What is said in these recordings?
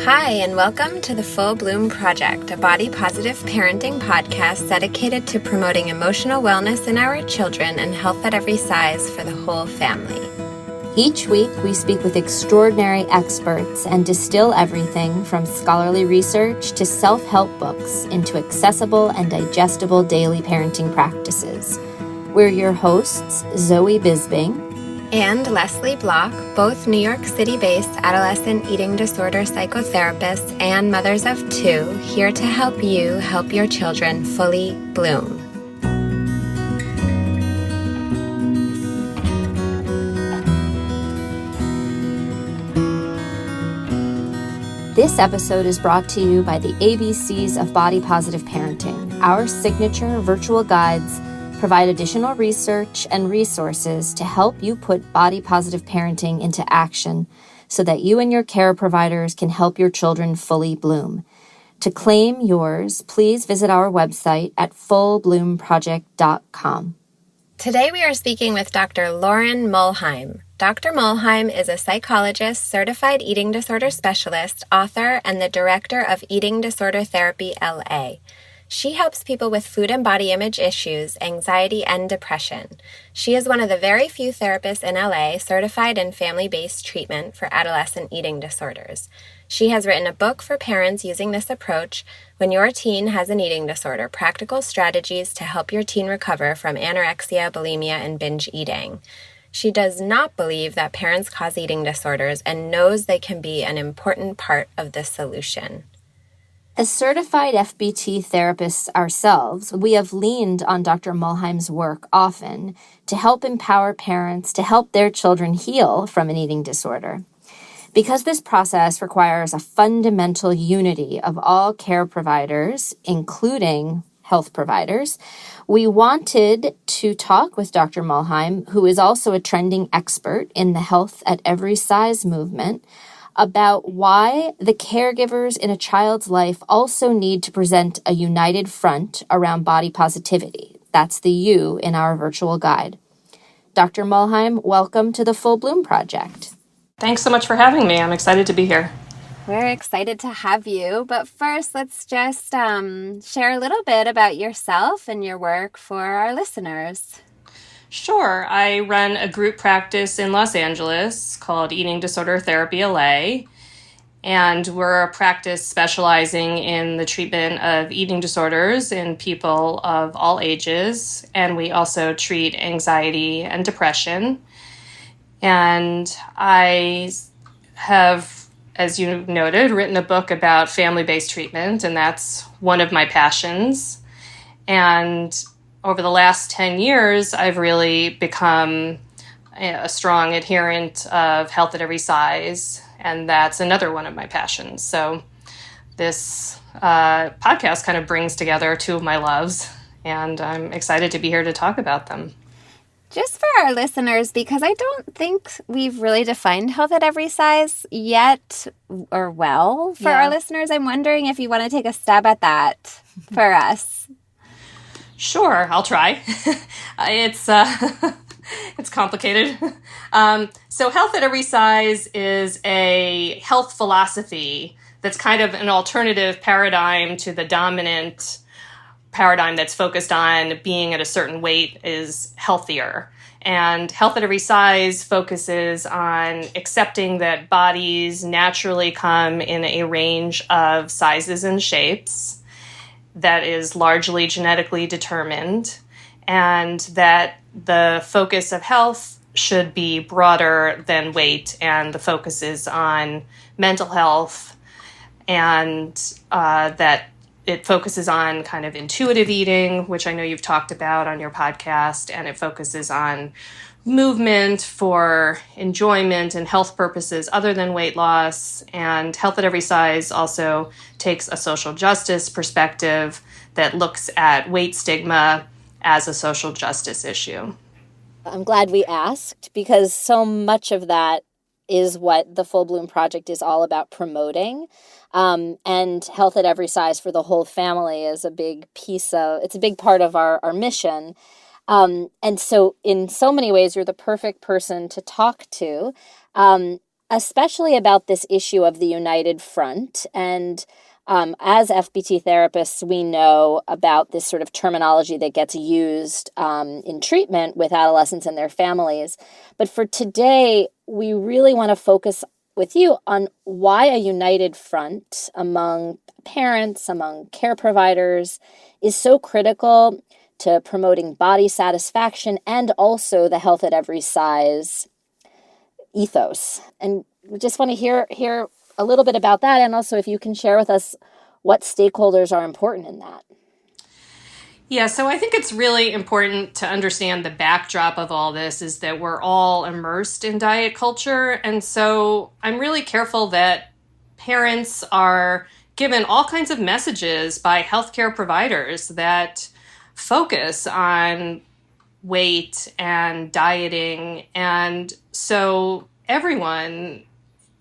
Hi, and welcome to the Full Bloom Project, a body-positive parenting podcast dedicated to promoting emotional wellness in our children and health at every size for the whole family. Each week, we speak with extraordinary experts and distill everything from scholarly research to self-help books into accessible and digestible daily parenting practices. We're your hosts, Zoe Bisbing and Leslie Block, both New York City-based adolescent eating disorder psychotherapists and mothers of two, here to help you help your children fully bloom. This episode is brought to you by the ABCs of Body Positive Parenting. Our signature virtual guides provide additional research and resources to help you put body positive parenting into action so that you and your care providers can help your children fully bloom. To claim yours, please visit our website at fullbloomproject.com. Today we are speaking with Dr. Lauren Muhlheim. Dr. Mlheim is a psychologist, certified eating disorder specialist, author, and the director of Eating Disorder Therapy LA. She helps people with food and body image issues, anxiety, and depression. She is one of the very few therapists in LA certified in family-based treatment for adolescent eating disorders. She has written a book for parents using this approach, When Your Teen Has an Eating Disorder, Practical Strategies to Help Your Teen Recover from Anorexia, Bulimia, and Binge Eating. She does not believe that parents cause eating disorders and knows they can be an important part of the solution. As certified FBT therapists ourselves, we have leaned on Dr. Mlheim's work often to help empower parents to help their children heal from an eating disorder. Because this process requires a fundamental unity of all care providers, including health providers, we wanted to talk with Dr. Mlheim, who is also a trending expert in the health at every size movement, about why the caregivers in a child's life also need to present a united front around body positivity. That's the U in our virtual guide. Dr. Mlheim, welcome to the Full Bloom Project. Thanks so much for having me. I'm excited to be here. We're excited to have you, but first let's just share a little bit about yourself and your work for our listeners. Sure. I run a group practice in Los Angeles called Eating Disorder Therapy LA, and we're a practice specializing in the treatment of eating disorders in people of all ages, and we also treat anxiety and depression. And I have, as you noted, written a book about family-based treatment, and that's one of my passions. And over the last 10 years, I've really become a strong adherent of health at every size, and that's another one of my passions. So this podcast kind of brings together two of my loves, and I'm excited to be here to talk about them. Just for our listeners, because I don't think we've really defined health at every size yet or well for our listeners, I'm wondering if you want to take a stab at that for us. Sure, I'll try. It's complicated. So health at every size is a health philosophy that's kind of an alternative paradigm to the dominant paradigm that's focused on being at a certain weight is healthier. And health at every size focuses on accepting that bodies naturally come in a range of sizes and shapes that is largely genetically determined, and that the focus of health should be broader than weight, and the focus is on mental health, and that it focuses on kind of intuitive eating, which I know you've talked about on your podcast, and it focuses on movement for enjoyment and health purposes other than weight loss. And health at every size also takes a social justice perspective that looks at weight stigma as a social justice issue. I'm glad we asked, because so much of that is what the Full Bloom Project is all about promoting. And health at every size for the whole family is a big it's a big part of our mission. And so in so many ways, you're the perfect person to talk to. especially about this issue of the united front. And as FBT therapists, we know about this sort of terminology that gets used in treatment with adolescents and their families. But for today, we really want to focus with you on why a united front among parents, among care providers, is so critical to promoting body satisfaction and also the health at every size ethos. And we just want to hear a little bit about that, and also if you can share with us what stakeholders are important in that. Yeah, so I think it's really important to understand the backdrop of all this is that we're all immersed in diet culture. And so I'm really careful that parents are given all kinds of messages by healthcare providers that focus on weight and dieting. And so everyone,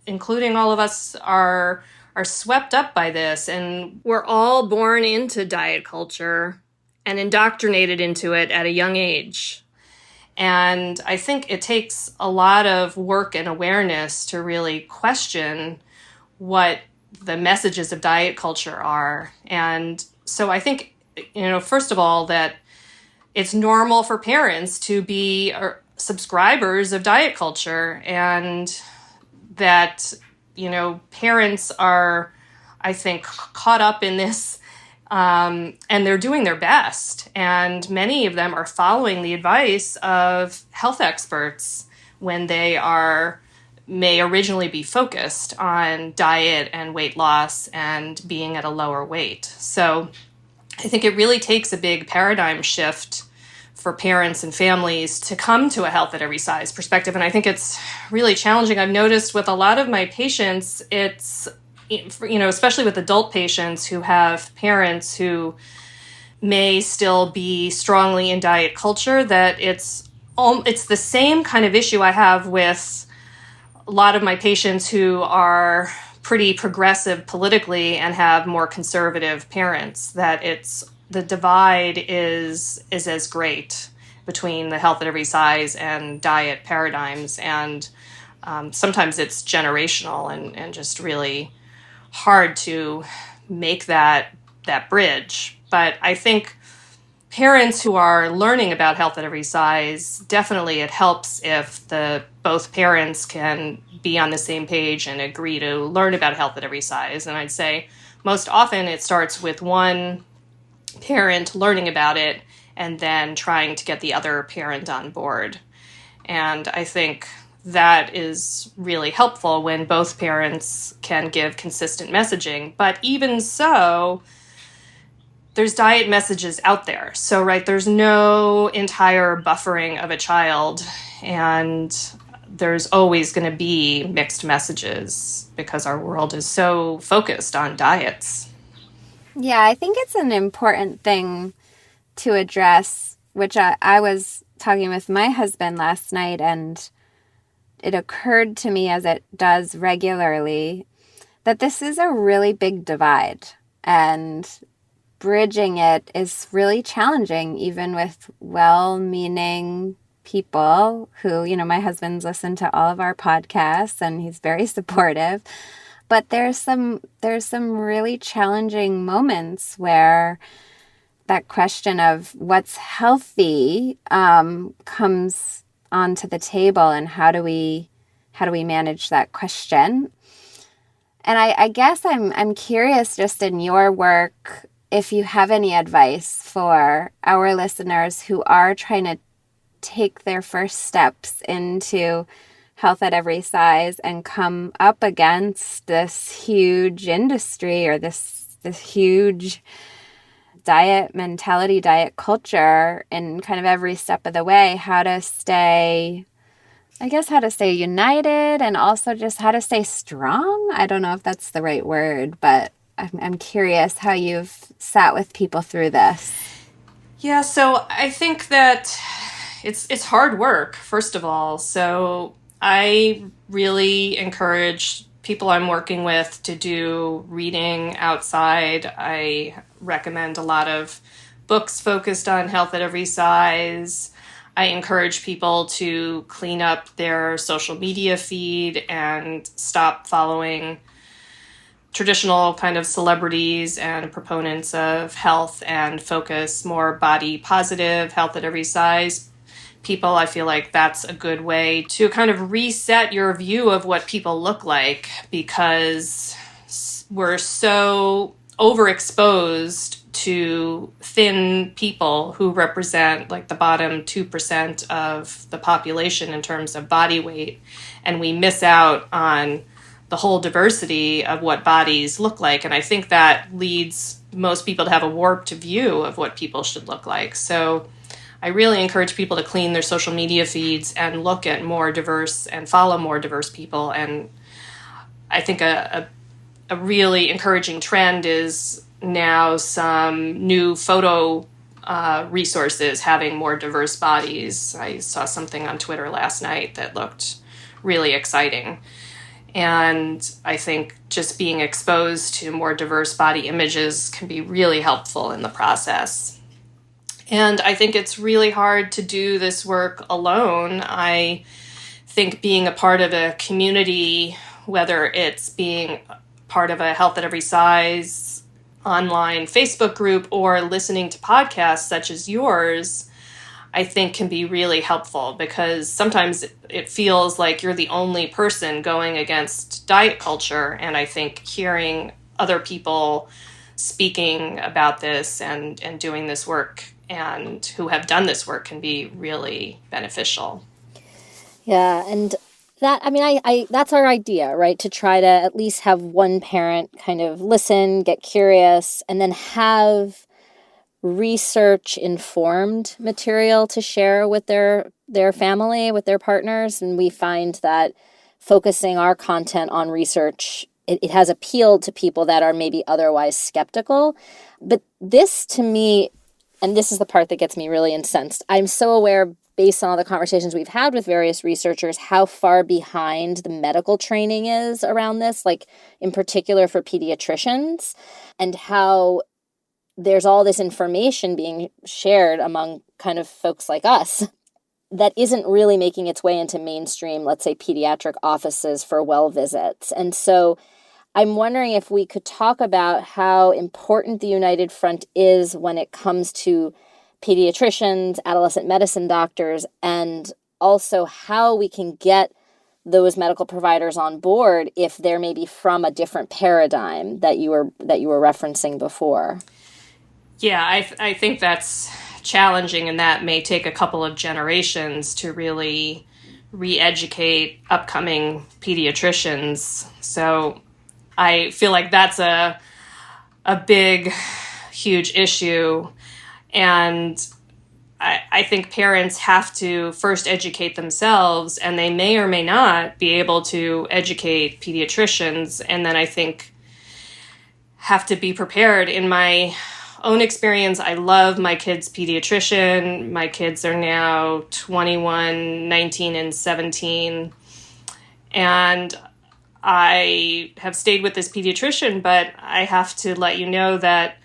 including all of us, are swept up by this. And we're all born into diet culture and indoctrinated into it at a young age. And I think it takes a lot of work and awareness to really question what the messages of diet culture are. And so I think, first of all, that it's normal for parents to be subscribers of diet culture, and that, parents are, I think, caught up in this, and they're doing their best. And many of them are following the advice of health experts when they may originally be focused on diet and weight loss and being at a lower weight. So I think it really takes a big paradigm shift for parents and families to come to a health at every size perspective. And I think it's really challenging. I've noticed with a lot of my patients, it's, especially with adult patients who have parents who may still be strongly in diet culture, that it's the same kind of issue I have with a lot of my patients who are pretty progressive politically and have more conservative parents, that the divide is as great between the health at every size and diet paradigms. And sometimes it's generational and just really hard to make that bridge. But I think parents who are learning about health at every size, definitely it helps if both parents can be on the same page and agree to learn about health at every size. And I'd say most often it starts with one parent learning about it and then trying to get the other parent on board. And I think that is really helpful when both parents can give consistent messaging. But even so, there's diet messages out there. So, right, there's no entire buffering of a child, and there's always going to be mixed messages because our world is so focused on diets. Yeah, I think it's an important thing to address, which I was talking with my husband last night, and it occurred to me, as it does regularly, that this is a really big divide, and bridging it is really challenging, even with well-meaning people who, my husband's listened to all of our podcasts and he's very supportive. But there's some really challenging moments where that question of what's healthy comes onto the table, and how do we manage that question? And I guess I'm curious, just in your work, if you have any advice for our listeners who are trying to take their first steps into health at every size and come up against this huge industry or this huge diet mentality, diet culture in kind of every step of the way, how to stay united, and also just how to stay strong. I don't know if that's the right word, but I'm curious how you've sat with people through this. Yeah, so I think that it's hard work, first of all. So I really encourage people I'm working with to do reading outside. I recommend a lot of books focused on health at every size. I encourage people to clean up their social media feed and stop following traditional kind of celebrities and proponents of health and focus more body positive, health at every size people. I feel like that's a good way to kind of reset your view of what people look like, because we're so overexposed to thin people who represent like the bottom 2% of the population in terms of body weight. And we miss out on the whole diversity of what bodies look like. And I think that leads most people to have a warped view of what people should look like. So I really encourage people to clean their social media feeds and look at more diverse and follow more diverse people. And I think a really encouraging trend is now some new photo resources having more diverse bodies. I saw something on Twitter last night that looked really exciting. And I think just being exposed to more diverse body images can be really helpful in the process. And I think it's really hard to do this work alone. I think being a part of a community, whether it's being part of a Health at Every Size online Facebook group or listening to podcasts such as yours, I think can be really helpful, because sometimes it feels like you're the only person going against diet culture. And I think hearing other people speaking about this and doing this work and who have done this work can be really beneficial. Yeah, and that, I mean, I that's our idea, right? To try to at least have one parent kind of listen, get curious, and then have research-informed material to share with their family, with their partners. And we find that focusing our content on research, it has appealed to people that are maybe otherwise skeptical. But this, to me, and this is the part that gets me really incensed, I'm so aware, based on all the conversations we've had with various researchers, how far behind the medical training is around this, like in particular for pediatricians, and how there's all this information being shared among kind of folks like us that isn't really making its way into mainstream, let's say, pediatric offices for well visits. And so I'm wondering if we could talk about how important the United Front is when it comes to pediatricians, adolescent medicine doctors, and also how we can get those medical providers on board if they're maybe from a different paradigm that you were referencing before. Yeah, I think that's challenging, and that may take a couple of generations to really re-educate upcoming pediatricians. So I feel like that's a big, huge issue. And I think parents have to first educate themselves, and they may or may not be able to educate pediatricians. And then I think have to be prepared. In my own experience, I love my kid's pediatrician. My kids are now 21, 19, and 17. And I have stayed with this pediatrician, but I have to let you know that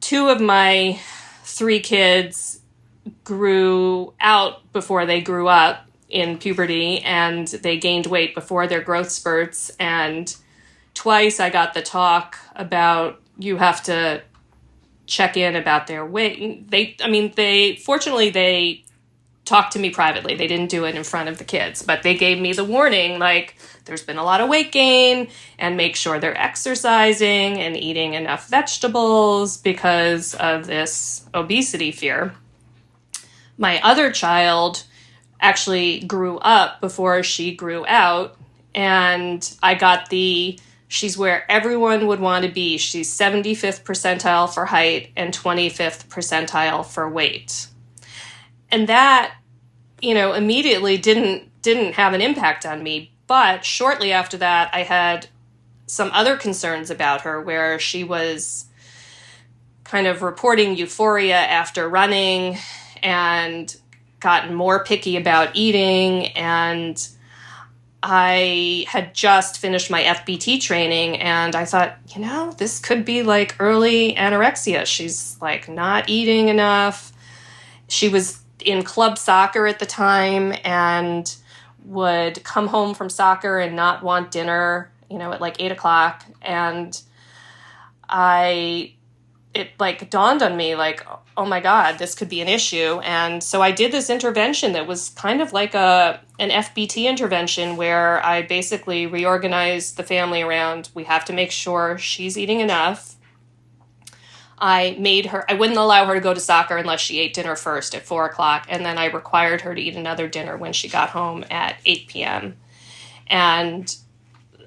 2 of my 3 kids grew out before they grew up in puberty, and they gained weight before their growth spurts. And twice I got the talk about you have to check in about their weight. Fortunately, they talked to me privately. They didn't do it in front of the kids, but they gave me the warning, like, there's been a lot of weight gain, and make sure they're exercising and eating enough vegetables because of this obesity fear. My other child actually grew up before she grew out, and I got she's where everyone would want to be. She's 75th percentile for height and 25th percentile for weight. And that, immediately didn't have an impact on me. But shortly after that, I had some other concerns about her, where she was kind of reporting euphoria after running and gotten more picky about eating. And I had just finished my FBT training, and I thought, this could be like early anorexia. She's like not eating enough. She was in club soccer at the time and would come home from soccer and not want dinner, at like 8:00. And it like dawned on me like, oh my God, this could be an issue. And so I did this intervention that was kind of like an FBT intervention where I basically reorganized the family around, we have to make sure she's eating enough. I wouldn't allow her to go to soccer unless she ate dinner first at 4:00. And then I required her to eat another dinner when she got home at 8 p.m. And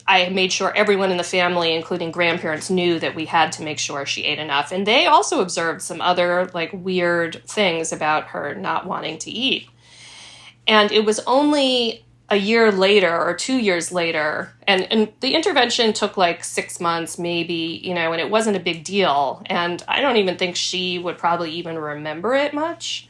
I made sure everyone in the family, including grandparents, knew that we had to make sure she ate enough. And they also observed some other like weird things about her not wanting to eat. And it was only a year later or 2 years later, and the intervention took like 6 months maybe, and it wasn't a big deal. And I don't even think she would probably even remember it much.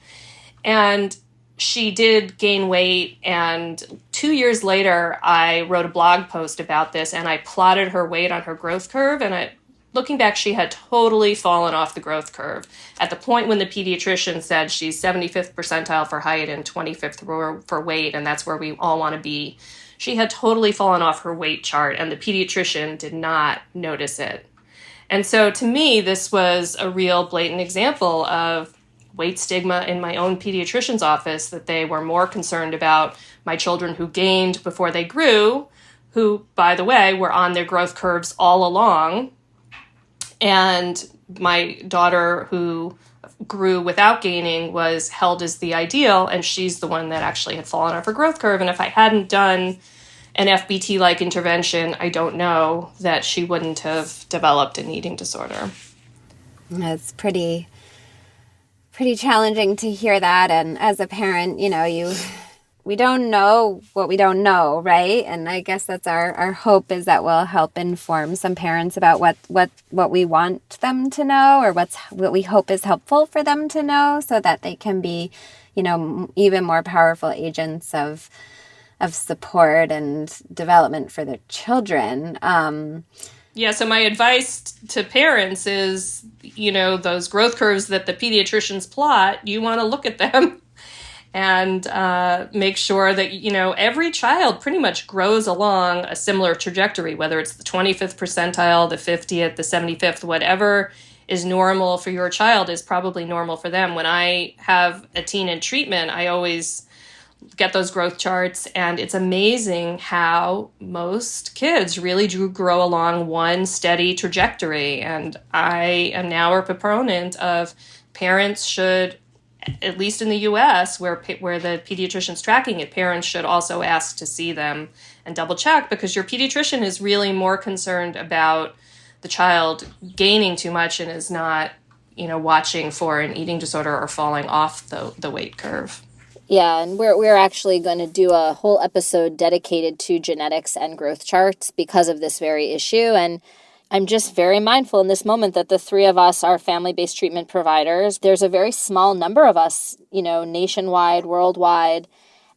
And she did gain weight, and 2 years later, I wrote a blog post about this, and I plotted her weight on her growth curve, and looking back, she had totally fallen off the growth curve. At the point when the pediatrician said she's 75th percentile for height and 25th for weight, and that's where we all want to be, she had totally fallen off her weight chart, and the pediatrician did not notice it. And so to me, this was a real blatant example of weight stigma in my own pediatrician's office, that they were more concerned about my children who gained before they grew, who, by the way, were on their growth curves all along, and my daughter who grew without gaining was held as the ideal, and she's the one that actually had fallen off her growth curve. And if I hadn't done an FBT-like intervention, I don't know that she wouldn't have developed an eating disorder. It's pretty challenging to hear that. And as a parent, we don't know what we don't know, right? And I guess that's our hope, is that we'll help inform some parents about what we want them to know, or what we hope is helpful for them to know, so that they can be, even more powerful agents of support and development for their children. Yeah, so my advice to parents is, those growth curves that the pediatricians plot, you want to look at them and make sure that, every child pretty much grows along a similar trajectory, whether it's the 25th percentile, the 50th, the 75th, whatever is normal for your child is probably normal for them. When I have a teen in treatment, I always get those growth charts, and it's amazing how most kids really do grow along one steady trajectory. And I am now a proponent of parents should, at least in the U.S., where the pediatrician's tracking it, parents should also ask to see them and double check, because your pediatrician is really more concerned about the child gaining too much and is not, watching for an eating disorder or falling off the weight curve. Yeah, and we're actually going to do a whole episode dedicated to genetics and growth charts because of this very issue. And I'm just very mindful in this moment that the three of us are family-based treatment providers. There's a very small number of us, nationwide, worldwide,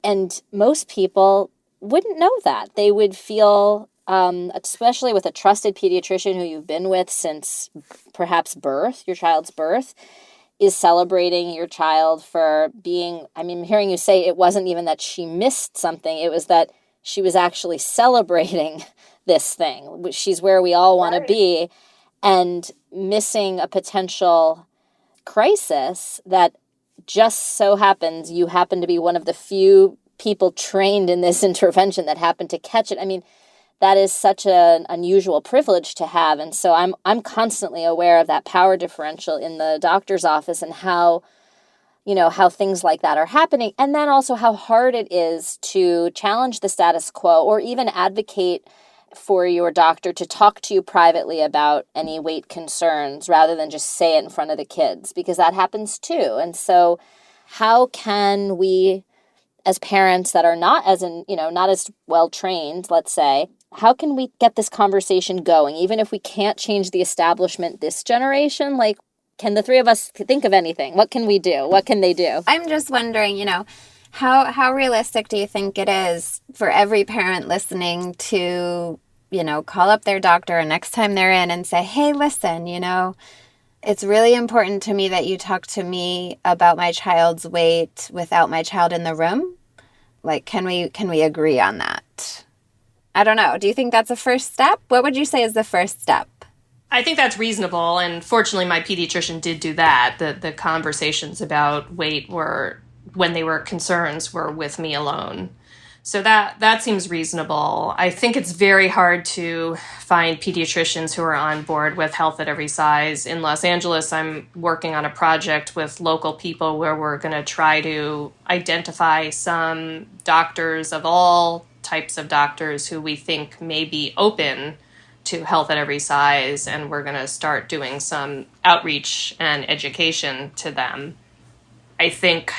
and most people wouldn't know that. They would feel, especially with a trusted pediatrician who you've been with since perhaps birth, your child's birth, is celebrating your child for being, hearing you say it wasn't even that she missed something, it was that she was actually celebrating this thing. She's where we all want to be, and missing a potential crisis that just so happens you happen to be one of the few people trained in this intervention that happened to catch it. That is such an unusual privilege to have. And so I'm constantly aware of that power differential in the doctor's office, and how things like that are happening. And then also how hard it is to challenge the status quo, or even advocate for your doctor to talk to you privately about any weight concerns rather than just say it in front of the kids, because that happens too. And so how can we, as parents that are not as well trained, let's say, how can we get this conversation going? Even if we can't change the establishment this generation, can the three of us think of anything? What can we do? What can they do? I'm just wondering, how realistic do you think it is for every parent listening to, call up their doctor next time they're in and say, hey, listen, it's really important to me that you talk to me about my child's weight without my child in the room. Like, can we agree on that? I don't know. Do you think that's a first step? What would you say is the first step? I think that's reasonable, and fortunately my pediatrician did do that. The conversations about weight were, when they were concerns, were with me alone. So that seems reasonable. I think it's very hard to find pediatricians who are on board with health at every size. In Los Angeles, I'm working on a project with local people where we're going to try to identify some doctors of all types of doctors who we think may be open to health at every size, and we're going to start doing some outreach and education to them. I think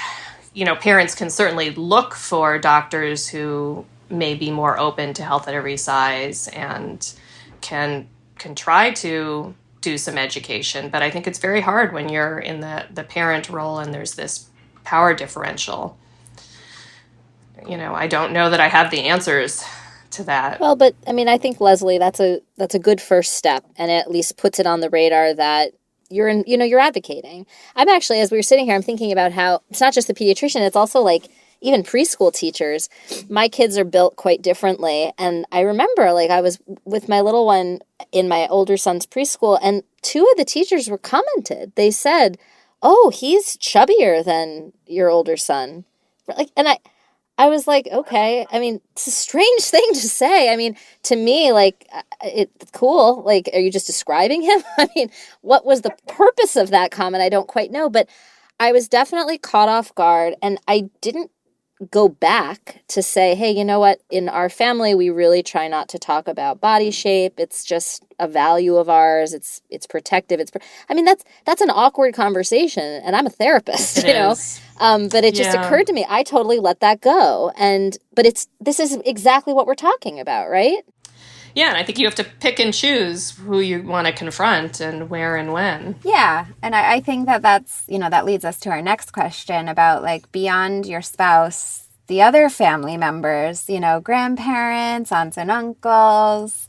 parents can certainly look for doctors who may be more open to health at every size and can try to do some education. But I think it's very hard when you're in the parent role and there's this power differential. I don't know that I have the answers to that. Well, but I mean, I think, Leslie, that's a good first step, and it at least puts it on the radar that you're advocating. I'm actually, as we were sitting here, I'm thinking about how it's not just the pediatrician, it's also like even preschool teachers. My kids are built quite differently. And I remember I was with my little one in my older son's preschool, and two of the teachers were commented. They said, "Oh, he's chubbier than your older son." And I was like, okay. I mean, it's a strange thing to say. I mean, to me, it's cool. Are you just describing him? I mean, what was the purpose of that comment? I don't quite know. But I was definitely caught off guard. And I didn't go back to say, hey, you know what? In our family, we really try not to talk about body shape. It's just a value of ours. It's protective. I mean, that's an awkward conversation. And I'm a therapist, It is. But it just occurred to me, I totally let that go. But this is exactly what we're talking about, right? Yeah, and I think you have to pick and choose who you want to confront and where and when. Yeah, and I think that's, that leads us to our next question about beyond your spouse, the other family members, grandparents, aunts and uncles,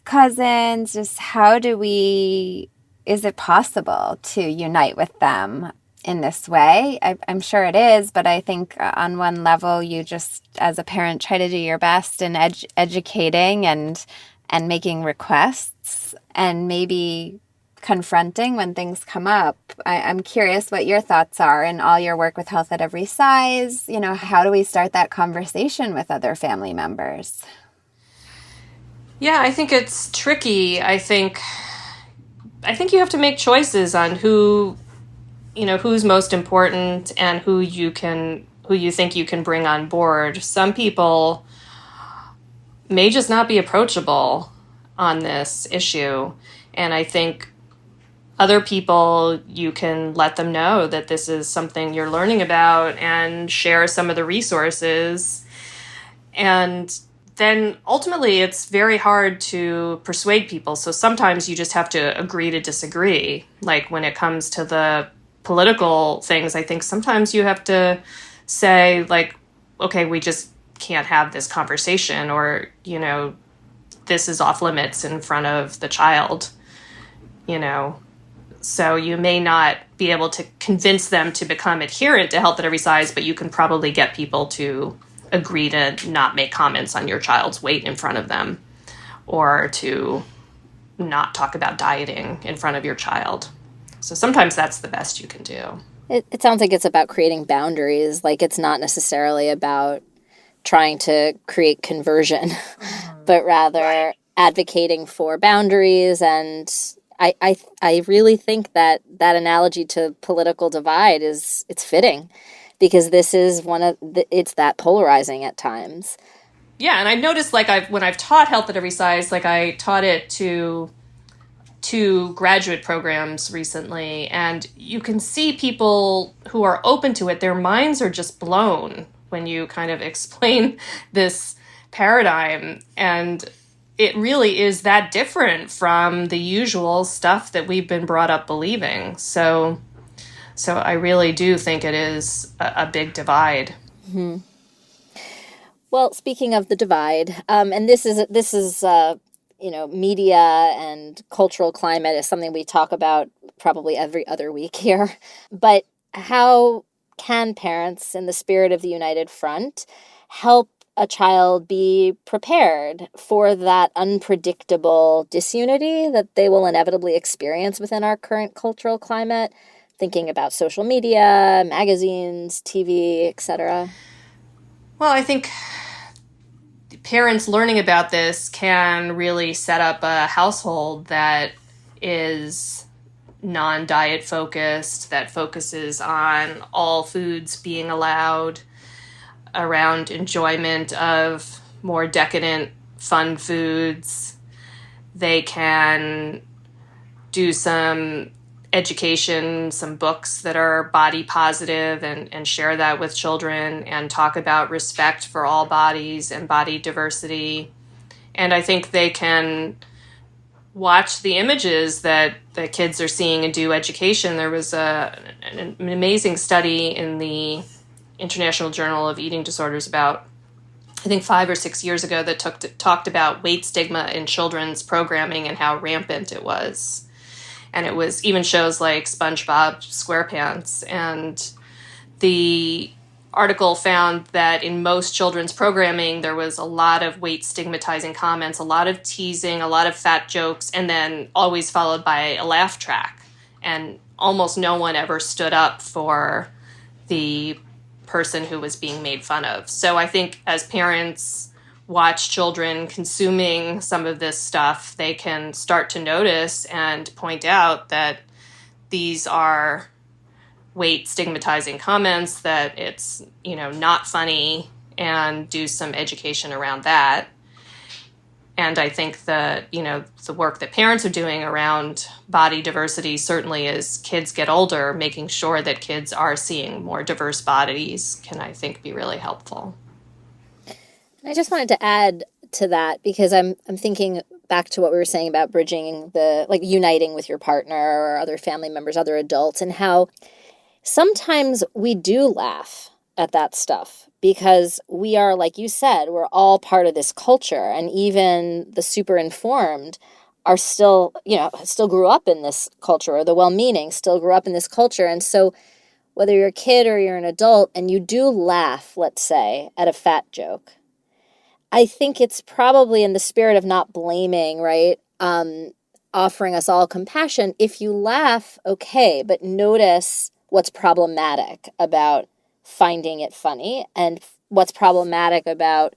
cousins, just is it possible to unite with them in this way? I'm sure it is, but I think on one level, you just, as a parent, try to do your best in educating and making requests and maybe confronting when things come up. I'm curious what your thoughts are in all your work with health at every size. How do we start that conversation with other family members? Yeah, I think it's tricky. I think you have to make choices on who's most important and who you think you can bring on board. Some people may just not be approachable on this issue. And I think other people, you can let them know that this is something you're learning about and share some of the resources. And then ultimately it's very hard to persuade people. So sometimes you just have to agree to disagree. When it comes to the political things, I think sometimes you have to say okay, we just can't have this conversation, or, this is off limits in front of the child, So you may not be able to convince them to become adherent to health at every size, but you can probably get people to agree to not make comments on your child's weight in front of them, or to not talk about dieting in front of your child. So sometimes that's the best you can do. It sounds like it's about creating boundaries. It's not necessarily about trying to create conversion, but rather advocating for boundaries. And I really think that analogy to political divide it's fitting, because this is it's that polarizing at times. Yeah, and I've noticed when I've taught health at every size, I taught it to graduate programs recently, and you can see people who are open to it, their minds are just blown when you kind of explain this paradigm. And it really is that different from the usual stuff that we've been brought up believing. So I really do think it is a big divide. Mm-hmm. Well, speaking of the divide, and this is media and cultural climate is something we talk about probably every other week here. But how can parents, in the spirit of the United Front, help a child be prepared for that unpredictable disunity that they will inevitably experience within our current cultural climate, thinking about social media, magazines, TV, etc.? Well, I think parents learning about this can really set up a household that is non-diet focused, that focuses on all foods being allowed, around enjoyment of more decadent, fun foods. They can do some education, some books that are body positive and share that with children and talk about respect for all bodies and body diversity. And I think they can watch the images that the kids are seeing and do education. There was an amazing study in the International Journal of Eating Disorders about, I think, 5 or 6 years ago that talked about weight stigma in children's programming and how rampant it was. And it was even shows like SpongeBob SquarePants. And the article found that in most children's programming, there was a lot of weight stigmatizing comments, a lot of teasing, a lot of fat jokes, and then always followed by a laugh track. And almost no one ever stood up for the person who was being made fun of. So I think as parents watch children consuming some of this stuff, they can start to notice and point out that these are weight stigmatizing comments, that it's, not funny, and do some education around that. And I think that, the work that parents are doing around body diversity, certainly as kids get older, making sure that kids are seeing more diverse bodies can, I think, be really helpful. I just wanted to add to that because I'm thinking back to what we were saying about bridging uniting with your partner or other family members, other adults, and how sometimes we do laugh at that stuff because we are, like you said, we're all part of this culture, and even the super informed are still grew up in this culture, or the well-meaning still grew up in this culture. And so whether you're a kid or you're an adult and you do laugh, let's say, at a fat joke, I think it's probably in the spirit of not blaming, right? Offering us all compassion. If you laugh, okay, but notice what's problematic about finding it funny and what's problematic about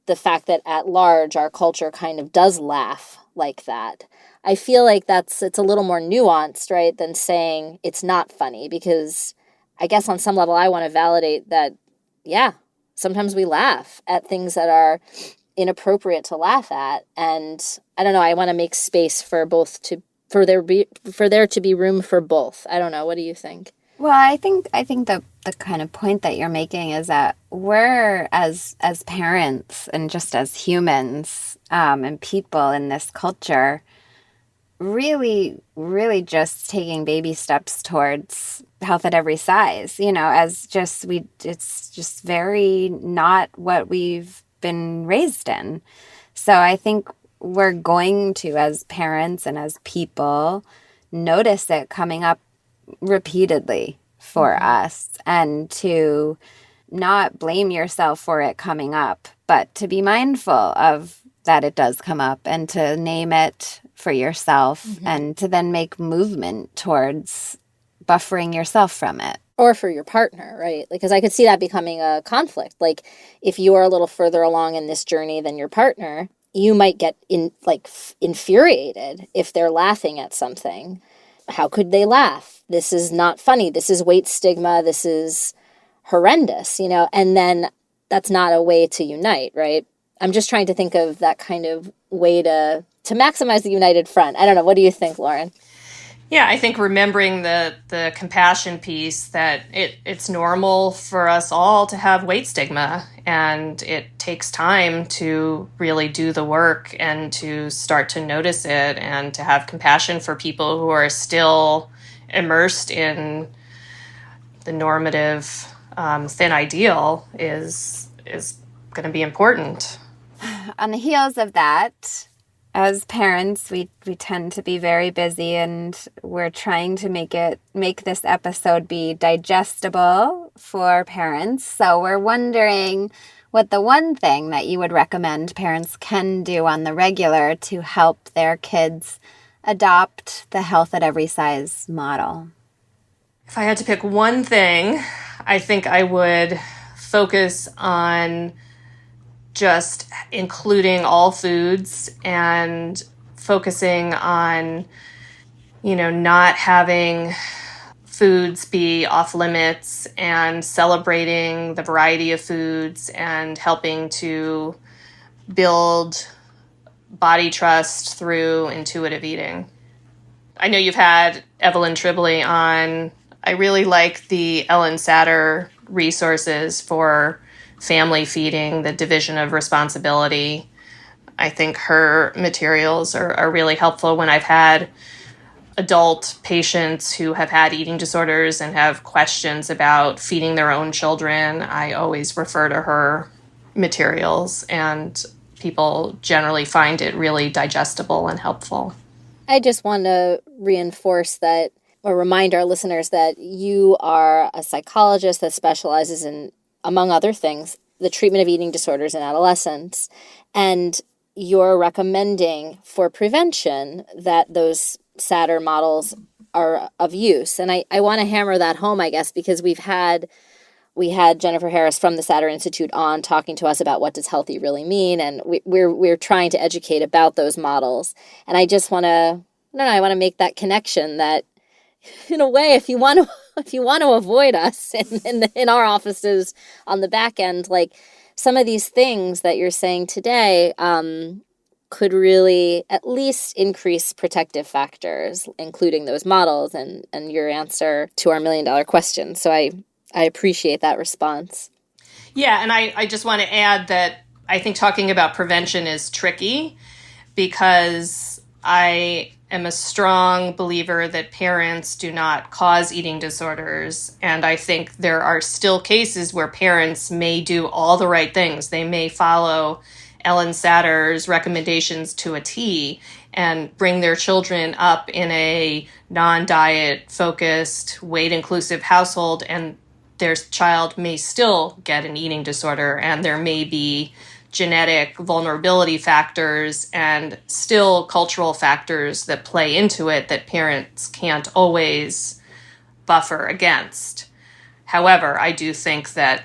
the fact that at large our culture kind of does laugh like that. I feel like it's a little more nuanced, right, than saying it's not funny, because I guess on some level I want to validate that, yeah, sometimes we laugh at things that are inappropriate to laugh at. And I don't know, I want to make space for for there to be room for both. I don't know. What do you think? Well, I think the kind of point that you're making is that we're as parents and just as humans and people in this culture really, really just taking baby steps towards health at every size, it's just very not what we've been raised in. So I think we're going to, as parents and as people, notice it coming up repeatedly for us, and to not blame yourself for it coming up, but to be mindful of that it does come up and to name it for yourself, and to then make movement towards buffering yourself from it. Or for your partner, right? Because I could see that becoming a conflict. Like if you are a little further along in this journey than your partner, you might get infuriated if they're laughing at something. How could they laugh? This is not funny. This is weight stigma. This is horrendous, and then that's not a way to unite, right? I'm just trying to think of that kind of way to maximize the united front. I don't know. What do you think, Lauren? Yeah, I think remembering the compassion piece, that it's normal for us all to have weight stigma, and it takes time to really do the work and to start to notice it and to have compassion for people who are still immersed in the normative thin ideal is going to be important. On the heels of that, as parents, we tend to be very busy, and we're trying to make this episode be digestible for parents. So we're wondering what the one thing that you would recommend parents can do on the regular to help their kids adopt the health at every size model. If I had to pick one thing, I think I would focus on just including all foods and focusing on, not having foods be off limits and celebrating the variety of foods and helping to build body trust through intuitive eating. I know you've had Evelyn Tribbley on. I really like the Ellen Satter resources for family feeding, the division of responsibility. I think her materials are really helpful when I've had adult patients who have had eating disorders and have questions about feeding their own children. I always refer to her materials, and people generally find it really digestible and helpful. I just want to reinforce that, or remind our listeners that you are a psychologist that specializes in, among other things, the treatment of eating disorders in adolescents. And you're recommending for prevention that those Satter models are of use. And I want to hammer that home, I guess, because we had Jennifer Harris from the Satter Institute on talking to us about what does healthy really mean, and we're trying to educate about those models. And I just want to, I want to make that connection that, in a way, if you want to avoid us in our offices on the back end, like some of these things that you're saying today could really at least increase protective factors, including those models and your answer to our $1 million question. So I appreciate that response. Yeah, and I just want to add that I think talking about prevention is tricky because I am a strong believer that parents do not cause eating disorders. And I think there are still cases where parents may do all the right things. They may follow Ellen Satter's recommendations to a T and bring their children up in a non-diet focused, weight-inclusive household, and their child may still get an eating disorder, and there may be genetic vulnerability factors and still cultural factors that play into it that parents can't always buffer against. However, I do think that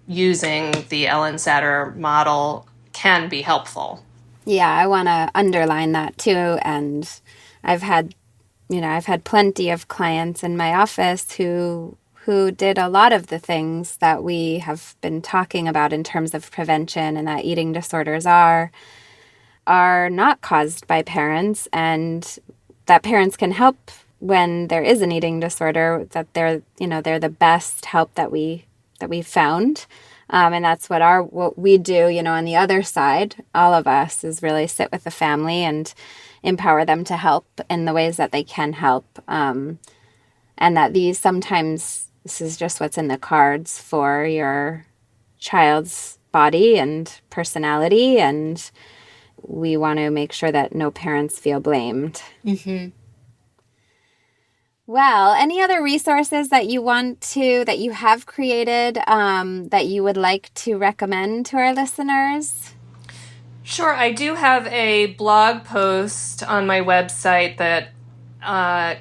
using the Ellen Satter model can be helpful. Yeah, I want to underline that too. And I've had plenty of clients in my office who did a lot of the things that we have been talking about in terms of prevention, and that eating disorders are not caused by parents, and that parents can help when there is an eating disorder, that they're the best help that we found. And that's what we do, on the other side, all of us, is really sit with the family and empower them to help in the ways that they can help. And that sometimes this is just what's in the cards for your child's body and personality. And we want to make sure that no parents feel blamed. Mm-hmm. Well, any other resources that you have created that you would like to recommend to our listeners? Sure. I do have a blog post on my website that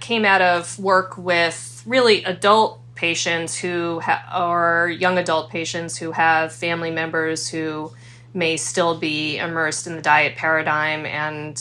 came out of work with really adult patients or young adult patients who have family members who may still be immersed in the diet paradigm. And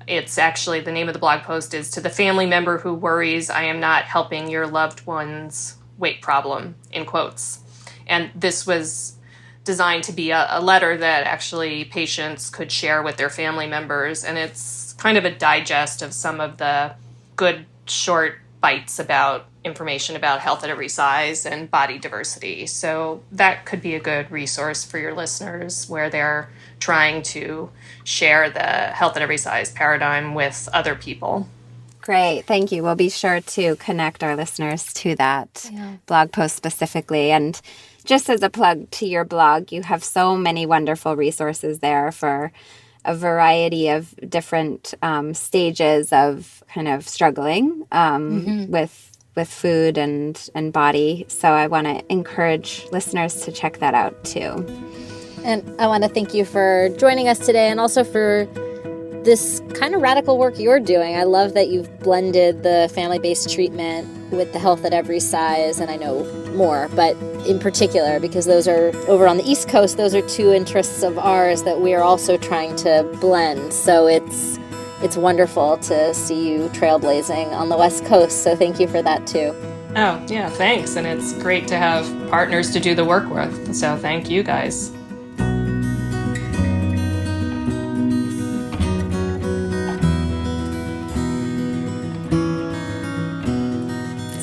it's actually, the name of the blog post is "To the Family Member Who Worries I Am Not Helping Your Loved One's Weight Problem," in quotes. And this was designed to be a letter that actually patients could share with their family members. And it's kind of a digest of some of the good short bites about information about health at every size and body diversity. So that could be a good resource for your listeners where they're trying to share the health at every size paradigm with other people. Great. Thank you. We'll be sure to connect our listeners to that blog post specifically. And just as a plug to your blog, you have so many wonderful resources there for a variety of different stages of kind of struggling with food and body. So I want to encourage listeners to check that out too. And I want to thank you for joining us today, and also for this kind of radical work you're doing. I love that you've blended the family-based treatment with the health at every size, and I know more, but in particular, because those are over on the East Coast, those are two interests of ours that we are also trying to blend. So it's wonderful to see you trailblazing on the West Coast. So thank you for that too. Oh, yeah, thanks. And it's great to have partners to do the work with. So thank you guys.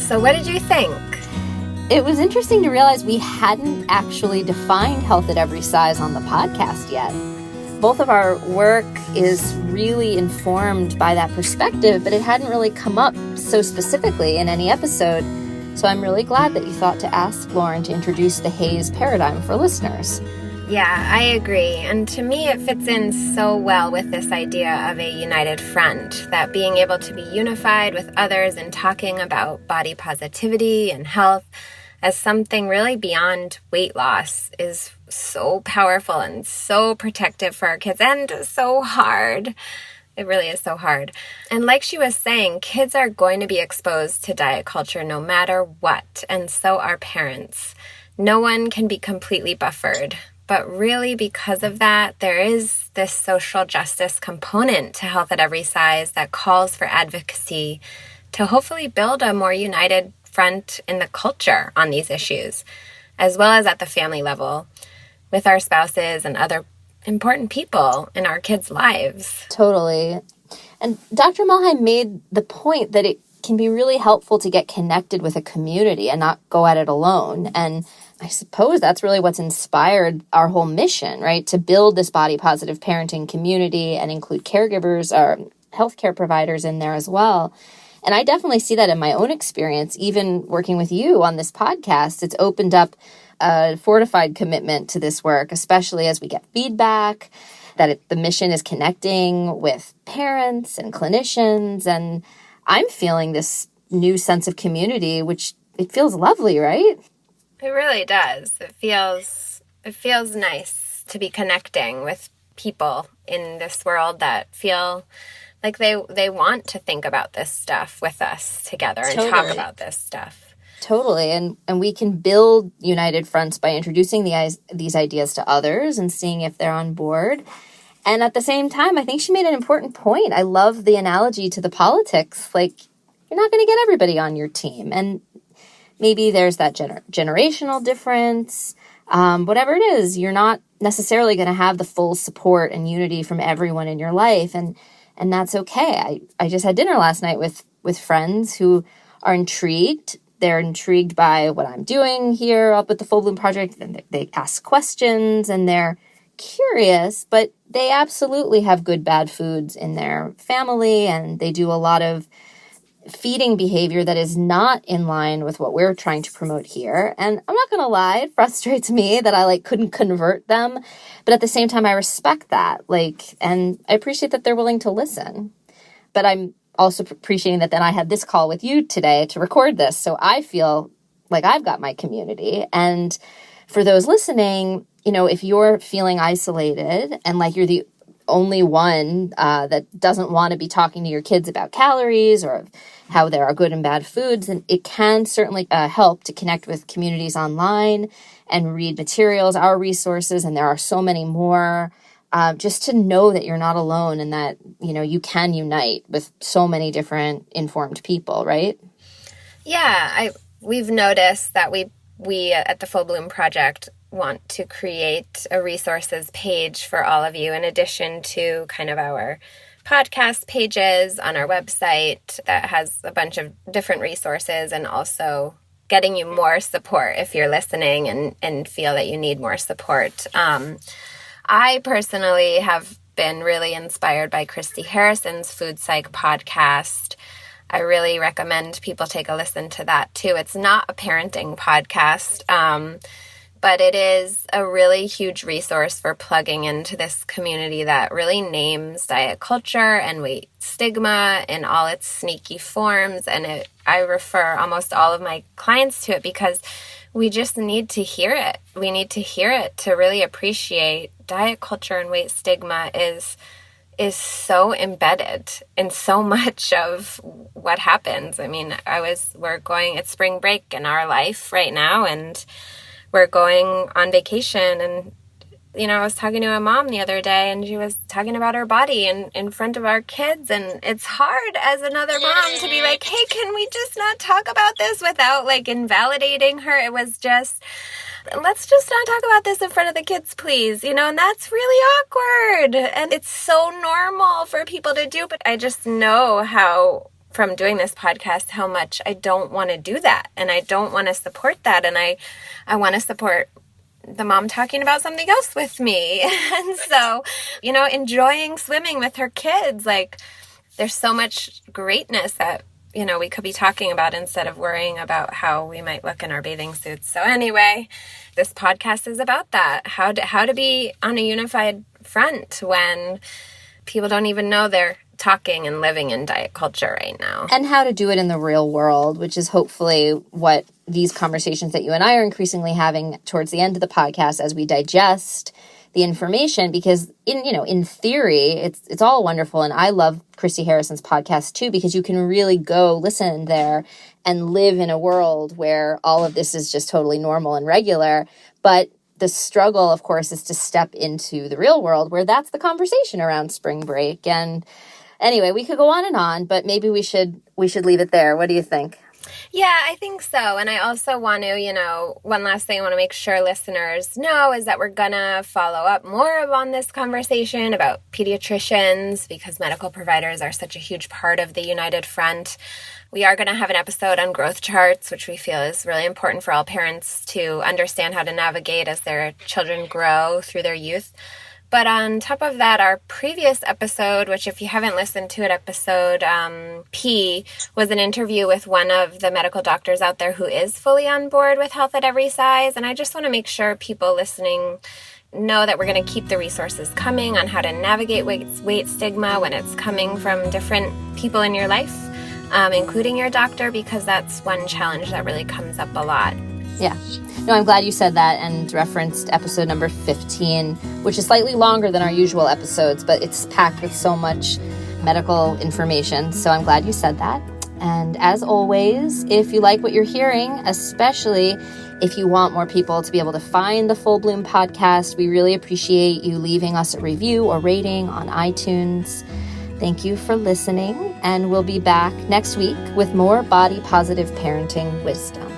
So what did you think? It was interesting to realize we hadn't actually defined health at every size on the podcast yet. Both of our work is really informed by that perspective, but it hadn't really come up so specifically in any episode. So I'm really glad that you thought to ask Lauren to introduce the HAES paradigm for listeners. Yeah, I agree. And to me, it fits in so well with this idea of a united front, that being able to be unified with others and talking about body positivity and health as something really beyond weight loss is so powerful and so protective for our kids, and so hard. It really is so hard. And like she was saying, kids are going to be exposed to diet culture no matter what, and so are parents. No one can be completely buffered. But really, because of that, there is this social justice component to health at every size that calls for advocacy to hopefully build a more united front in the culture on these issues, as well as at the family level, with our spouses and other important people in our kids' lives. Totally. And Dr. Mlheim made the point that it can be really helpful to get connected with a community and not go at it alone. And I suppose that's really what's inspired our whole mission, right? To build this body positive parenting community and include caregivers or healthcare providers in there as well. And I definitely see that in my own experience, even working with you on this podcast. It's opened up a fortified commitment to this work, especially as we get feedback, that the mission is connecting with parents and clinicians. And I'm feeling this new sense of community, which it feels lovely, right? It really does. It feels nice to be connecting with people in this world that feel like they want to think about this stuff with us together and talk about this stuff. Totally. And we can build united fronts by introducing these ideas to others and seeing if they're on board. And at the same time, I think she made an important point. I love the analogy to the politics. Like, you're not going to get everybody on your team. And maybe there's that generational difference. Whatever it is, you're not necessarily going to have the full support and unity from everyone in your life. And that's okay. I just had dinner last night with friends who are intrigued. They're intrigued by what I'm doing here up at the Full Bloom Project. And they ask questions and they're curious, but they absolutely have good, bad foods in their family. And they do a lot of feeding behavior that is not in line with what we're trying to promote here. And I'm not going to lie, it frustrates me that I couldn't convert them. But at the same time, I respect that. And I appreciate that they're willing to listen. But I'm also appreciating that then I had this call with you today to record this. So I feel like I've got my community. And for those listening, if you're feeling isolated and like you're the only one that doesn't want to be talking to your kids about calories or how there are good and bad foods, and it can certainly help to connect with communities online and read materials, our resources, and there are so many more, just to know that you're not alone and that, you can unite with so many different informed people, right? Yeah, we've noticed that we at the Full Bloom Project want to create a resources page for all of you in addition to kind of our podcast pages on our website that has a bunch of different resources, and also getting you more support if you're listening and feel that you need more support. I personally have been really inspired by Christy Harrison's Food Psych podcast. I really recommend people take a listen to that too. It's not a parenting podcast, but it is a really huge resource for plugging into this community that really names diet culture and weight stigma in all its sneaky forms. And I refer almost all of my clients to it because we just need to hear it. We need to hear it to really appreciate diet culture and weight stigma is so embedded in so much of what happens. I mean, it's spring break in our life right now, and we're going on vacation. And, I was talking to a mom the other day, and she was talking about her body in front of our kids. And it's hard as another mom to be like, hey, can we just not talk about this without invalidating her? It was just, let's just not talk about this in front of the kids, please. And that's really awkward. And it's so normal for people to do. But I just know how, from doing this podcast, how much I don't want to do that. And I don't want to support that. And I want to support the mom talking about something else with me. And so, enjoying swimming with her kids, there's so much greatness that, we could be talking about instead of worrying about how we might look in our bathing suits. So anyway, this podcast is about that. How to be on a unified front when people don't even know they're talking and living in diet culture right now. And how to do it in the real world, which is hopefully what these conversations that you and I are increasingly having towards the end of the podcast as we digest the information, because in theory, it's all wonderful. And I love Christy Harrison's podcast too, because you can really go listen there and live in a world where all of this is just totally normal and regular. But the struggle, of course, is to step into the real world where that's the conversation around spring break. And anyway, we could go on, but maybe we should leave it there. What do you think? Yeah, I think so. And I also want to, one last thing I want to make sure listeners know is that we're going to follow up more on this conversation about pediatricians, because medical providers are such a huge part of the United Front. We are going to have an episode on growth charts, which we feel is really important for all parents to understand how to navigate as their children grow through their youth. But on top of that, our previous episode, which if you haven't listened to it, episode P, was an interview with one of the medical doctors out there who is fully on board with health at every size. And I just want to make sure people listening know that we're going to keep the resources coming on how to navigate weight stigma when it's coming from different people in your life, including your doctor, because that's one challenge that really comes up a lot. Yeah. No, I'm glad you said that and referenced episode number 15, which is slightly longer than our usual episodes, but it's packed with so much medical information. So I'm glad you said that. And as always, if you like what you're hearing, especially if you want more people to be able to find the Full Bloom podcast, we really appreciate you leaving us a review or rating on iTunes. Thank you for listening, and we'll be back next week with more body positive parenting wisdom.